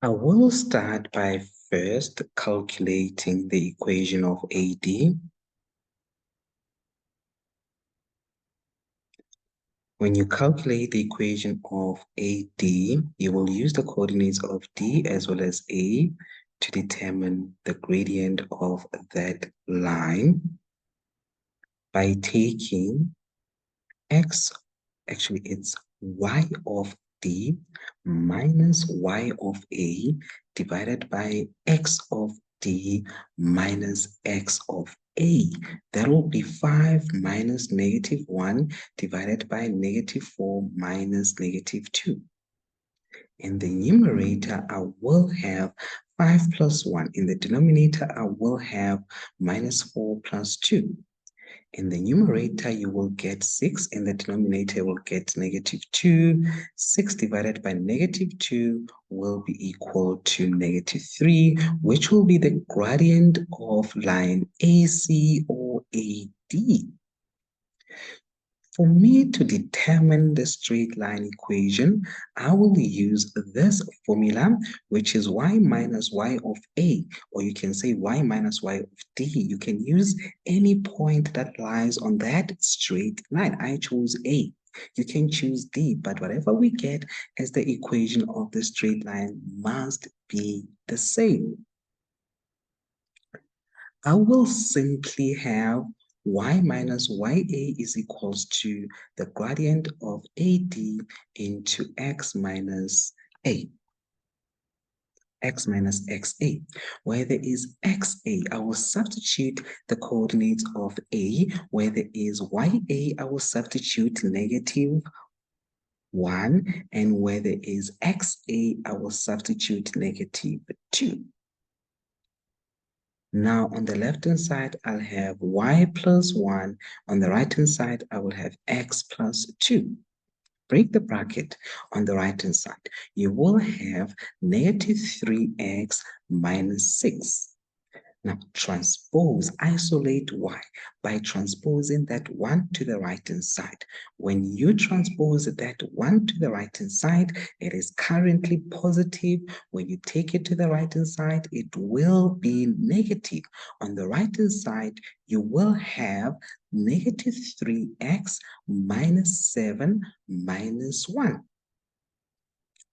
I will start by first calculating the equation of AD. When you calculate the equation of AD, you will use the coordinates of D as well as A to determine the gradient of that line by taking X, actually it's Y of D minus Y of A divided by X of D minus X of A. That will be 5 minus -1 divided by -4 minus -2. In the numerator, I will have 5 plus 1. In the denominator, I will have -4 plus 2. In the numerator, you will get 6. In the denominator, you will get -2. 6 divided by -2 will be equal to -3, which will be the gradient of line AC or AD. For me to determine the straight line equation, I will use this formula, which is y minus y of A, or you can say y minus y of D. You can use any point that lies on that straight line. I chose A. You can choose D, but whatever we get as the equation of the straight line must be the same. I will simply have y minus ya is equals to the gradient of AD into x minus a. X minus xa, where there is xa, I will substitute the coordinates of a. Where there is ya, I will substitute -1, and where there is xa, I will substitute -2. Now, on the left-hand side, I'll have y plus 1. On the right-hand side, I will have x plus 2. Break the bracket on the right-hand side. You will have -3x minus 6. Now, transpose, isolate y by transposing that 1 to the right-hand side. When you transpose that 1 to the right-hand side, it is currently positive. When you take it to the right-hand side, it will be negative. On the right-hand side, you will have -3x minus 7 minus 1.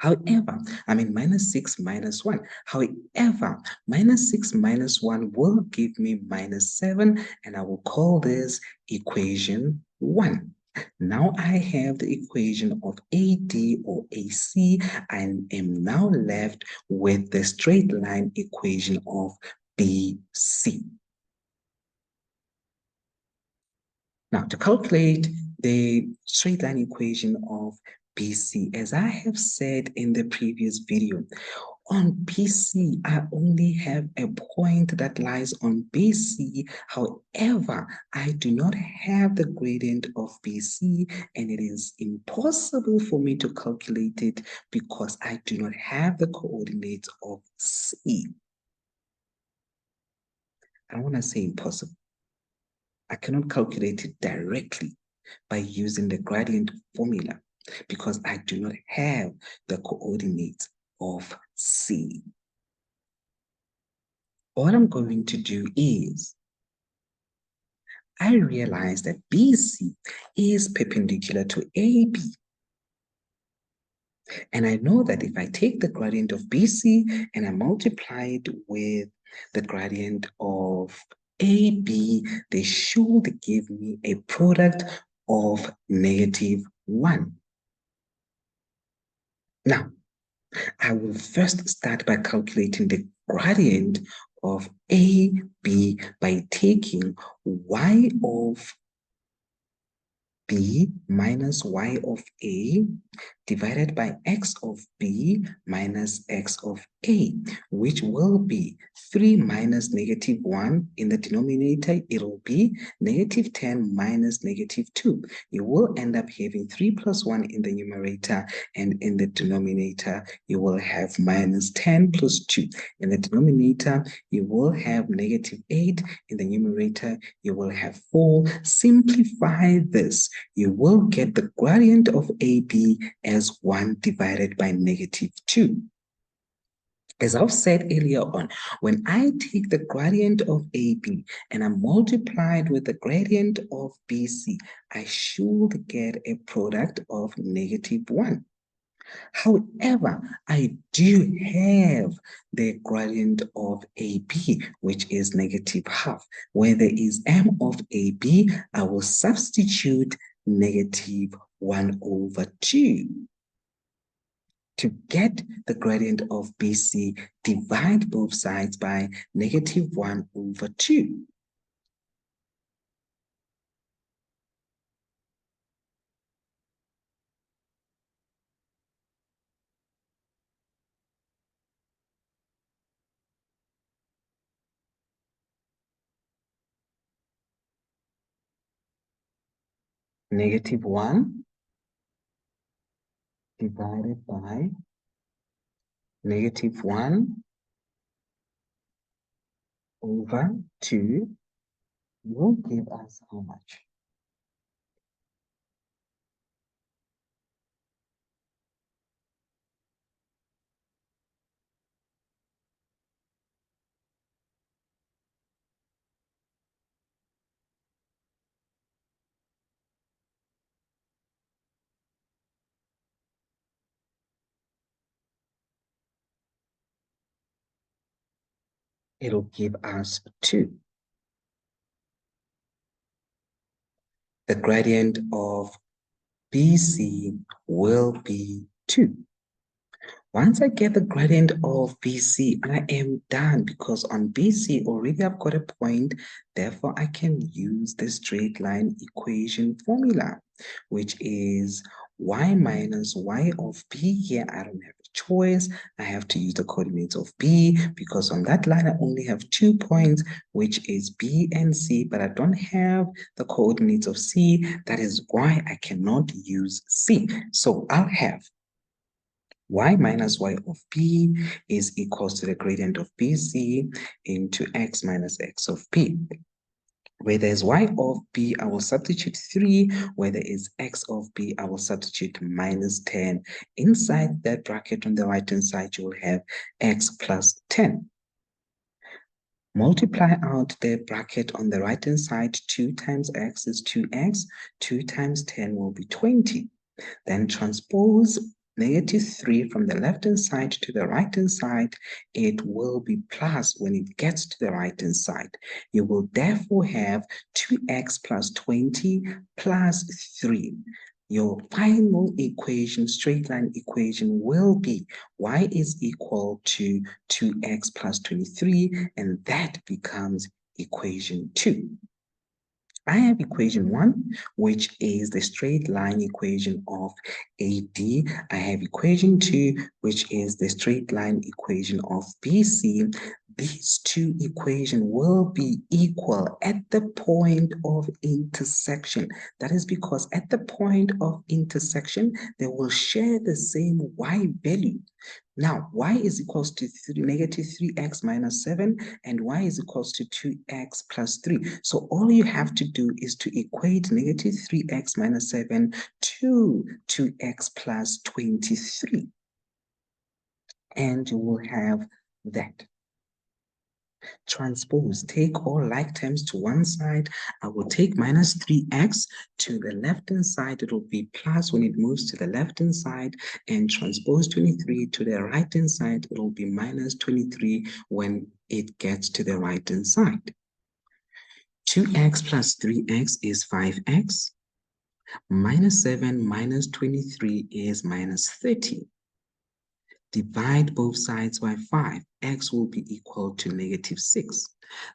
However, -6 minus 1. However, -6 minus 1 will give me -7, and I will call this equation 1. Now I have the equation of AD or AC, and am now left with the straight line equation of BC. Now, to calculate the straight line equation of BC, as I have said in the previous video, on BC, I only have a point that lies on BC. However, I do not have the gradient of BC, and it is impossible for me to calculate it because I do not have the coordinates of C. I don't want to say impossible. I cannot calculate it directly by using the gradient formula because I do not have the coordinates of C. All I'm going to do is, I realize that BC is perpendicular to AB. And I know that if I take the gradient of BC and I multiply it with the gradient of AB, they should give me a product of -1. Now, I will first start by calculating the gradient of AB by taking y of B minus y of A divided by x of B minus x of A, which will be 3 minus -1. In the denominator, it will be -10 minus -2. You will end up having 3 plus 1 in the numerator, and in the denominator, you will have -10 plus 2. In the denominator, you will have -8. In the numerator, you will have 4. Simplify this. You will get the gradient of AB as 1 divided by -2. As I've said earlier on, when I take the gradient of AB and I multiply it with the gradient of BC, I should get a product of -1. However, I do have the gradient of AB, which is -½ Where there is m of AB, I will substitute -1/2. To get the gradient of BC, divide both sides by -1/2. -1 divided by -1/2 will give us how much? It'll give us 2. The gradient of BC will be 2. Once I get the gradient of BC, I am done because on BC already I've got a point. Therefore, I can use the straight line equation formula, which is y minus y of b. Here, I don't have a choice. I have to use the coordinates of b because on that line, I only have 2 points, which is b and c, but I don't have the coordinates of c. That is why I cannot use c. So I'll have y minus y of b is equals to the gradient of bc into x minus x of b. Where there's y of b, I will substitute 3. Where there is x of b, I will substitute -10. Inside that bracket on the right-hand side, you will have x plus 10. Multiply out the bracket on the right-hand side. 2 times x is 2x. 2 times 10 will be 20. Then transpose -3 from the left-hand side to the right-hand side. It will be plus when it gets to the right-hand side. You will therefore have 2x plus 20 plus 3. Your final equation, straight line equation, will be y is equal to 2x plus 23, and that becomes equation 2. I have equation 1, which is the straight line equation of AD. I have equation 2, which is the straight line equation of BC. These two equations will be equal at the point of intersection. That is because at the point of intersection, they will share the same y value. Now, y is equals to -3x minus 7, and y is equals to 2x plus 3. So all you have to do is to equate -3x minus 7 to 2x plus 23. And you will have that. Transpose, take all like terms to one side. I will take -3x to the left-hand side. It will be plus when it moves to the left-hand side, and transpose 23 to the right-hand side. It will be -23 when it gets to the right-hand side. 2x plus 3x is 5x. -7 minus 23 is -30. Divide both sides by 5. X will be equal to -6.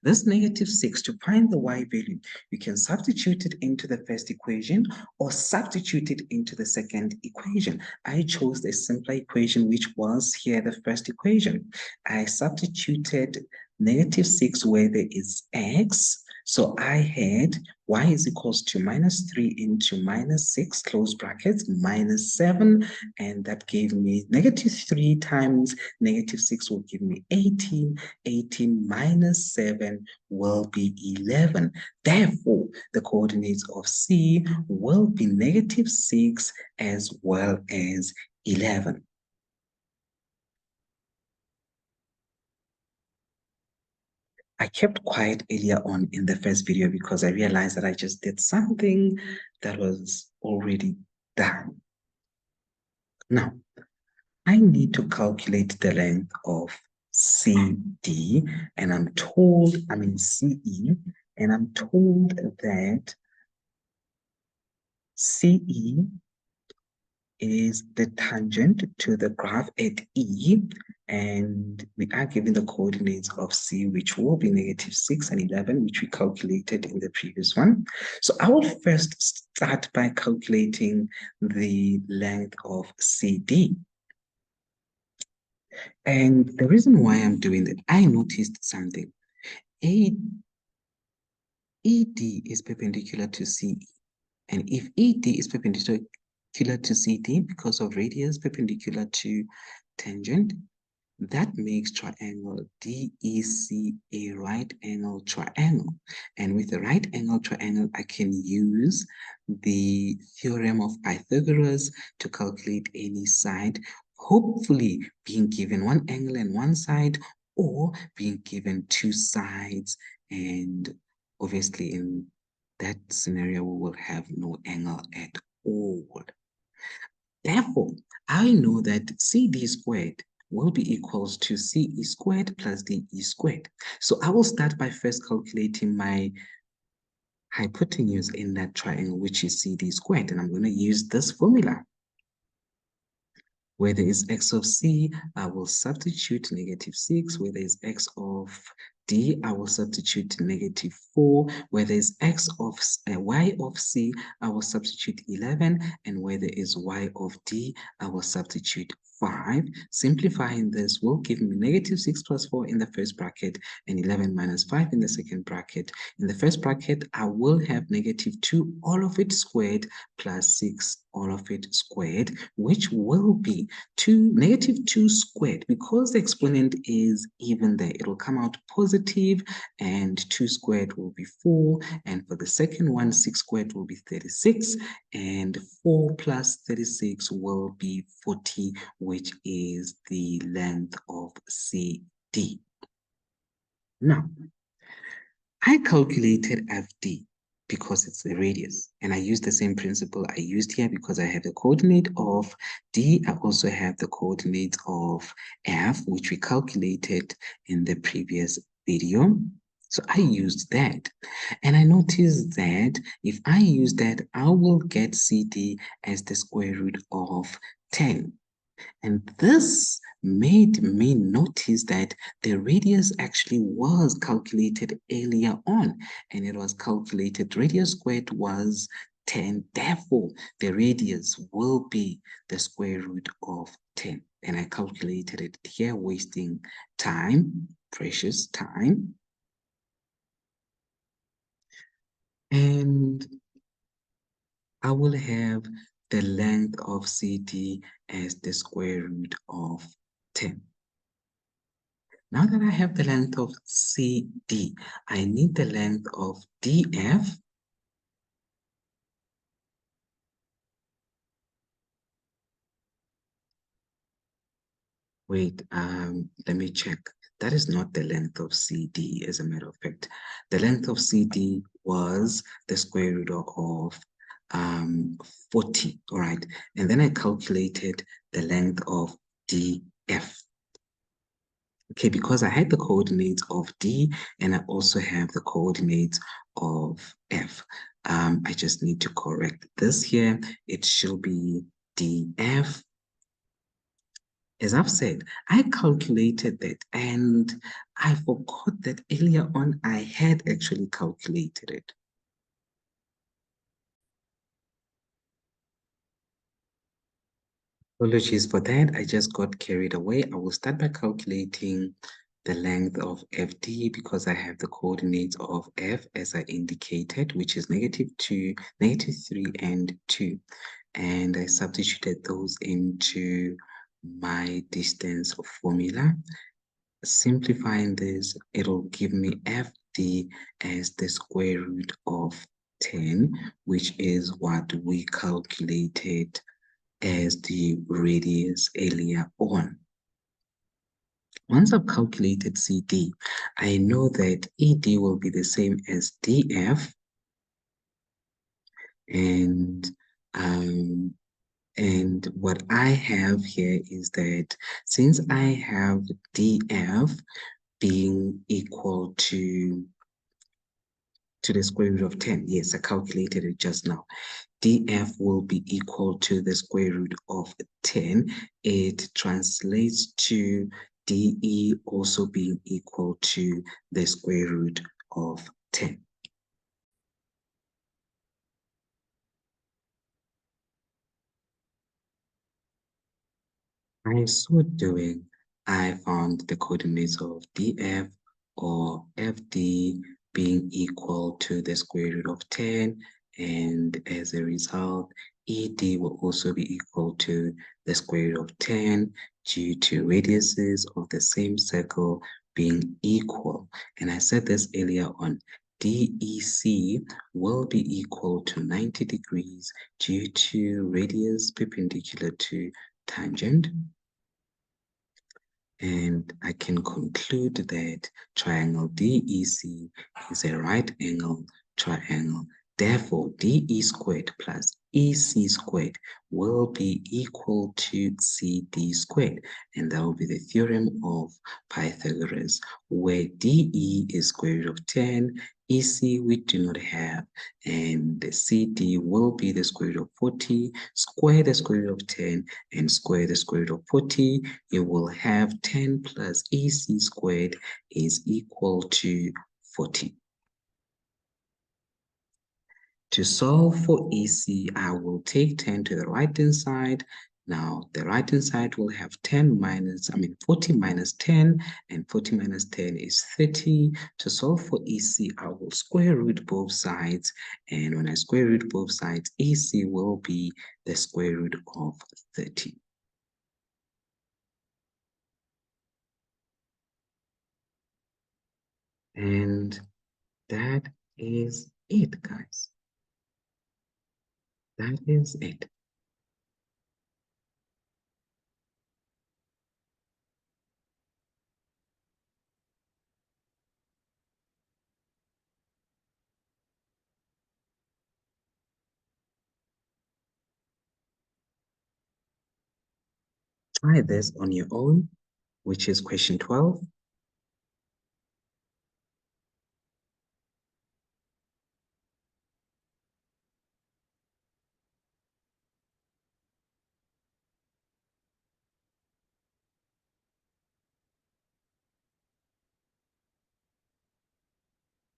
This -6, to find the y value, you can substitute it into the first equation or substitute it into the second equation. I chose the simpler equation, which was here the first equation. I substituted -6 where there is x. So I had y is equals to -3 into -6, close brackets, -7, and that gave me -3 times -6 will give me 18. 18 minus 7 will be 11. Therefore, the coordinates of C will be -6 as well as 11. I kept quiet earlier on in the first video because I realized that I just did something that was already done. Now, I need to calculate the length of CD, and I'm in CE, and I'm told that CE is the tangent to the graph at E, and we are given the coordinates of C, which will be -6 and 11, which we calculated in the previous one. So I will first start by calculating the length of CD. And the reason why I'm doing that, I noticed something. ED is perpendicular to CE. And if ED is perpendicular to CD because of radius perpendicular to tangent, that makes triangle DEC a right angle triangle. And with a right angle triangle, I can use the theorem of Pythagoras to calculate any side, hopefully being given one angle and one side, or being given two sides. And obviously in that scenario, we will have no angle at all. Therefore, I know that CD squared will be equals to CE squared plus DE squared. So I will start by first calculating my hypotenuse in that triangle, which is CD squared. And I'm going to use this formula. Where there is x of c, I will substitute -6. Where there is x of d, I will substitute -4. Where there is x of y of c, I will substitute 11. And where there is y of d, I will substitute 5. Simplifying this will give me -6 plus 4 in the first bracket and 11 minus 5 in the second bracket. In the first bracket, I will have -2, all of it squared, plus 6, all of it squared, which will be -2 squared. Because the exponent is even there, it will come out positive, and 2 squared will be 4. And for the second one, 6 squared will be 36, and 4 plus 36 will be 40, which is the length of CD. Now, I calculated FD because it's the radius, and I used the same principle I used here because I have the coordinate of D. I also have the coordinate of F, which we calculated in the previous video. So I used that, and I noticed that if I use that, I will get CD as the square root of 10. And this made me notice that the radius actually was calculated earlier on, and it was calculated, radius squared was 10. Therefore, the radius will be the square root of 10. And I calculated it here, wasting time, precious time. And I will have the length of CD as the square root of 10. Now that I have the length of CD, I need the length of DF. Wait, let me check. That is not the length of CD, as a matter of fact. The length of CD was the square root of 40, all right? And then I calculated the length of DF. Okay, because I had the coordinates of D and I also have the coordinates of F. I just need to correct this here. It should be DF. As I've said, I calculated that and I forgot that earlier on I had actually calculated it. Apologies for that. I just got carried away. I will start by calculating the length of FD because I have the coordinates of F as I indicated, which is -2, -3, and 2. And I substituted those into my distance formula. Simplifying this, it'll give me FD as the square root of 10, which is what we calculated as the radius earlier on. Once I've calculated CD, I know that ED will be the same as DF, and what I have here is that since I have DF being equal to the square root of 10, yes, I calculated it just now. DF will be equal to the square root of 10. It translates to DE also being equal to the square root of 10. By so doing, I found the coordinates of DF or FD being equal to the square root of 10, and as a result, ED will also be equal to the square root of 10 due to radiuses of the same circle being equal. And I said this earlier on, DEC will be equal to 90 degrees due to radius perpendicular to tangent. And I can conclude that triangle DEC is a right angle triangle. Therefore, DE squared plus EC squared will be equal to CD squared. And that will be the theorem of Pythagoras, where DE is square root of 10, EC we do not have, and the CD will be the square root of 40, square the square root of 10, and square the square root of 40. You will have 10 plus EC squared is equal to 40. To solve for EC, I will take 10 to the right-hand side. Now, the right-hand side will have 40 minus 10, and 40 minus 10 is 30. To solve for EC, I will square root both sides, and when I square root both sides, EC will be the square root of 30. And that is it, guys. That is it. Try this on your own, which is question 12.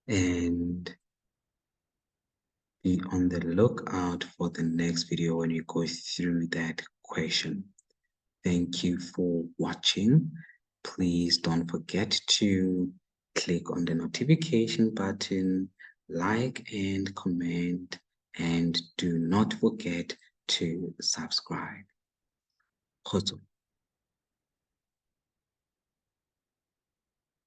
And be on the lookout for the next video when we go through that question. Thank you for watching. Please don't forget to click on the notification button, like and comment, and do not forget to subscribe. Kgotso.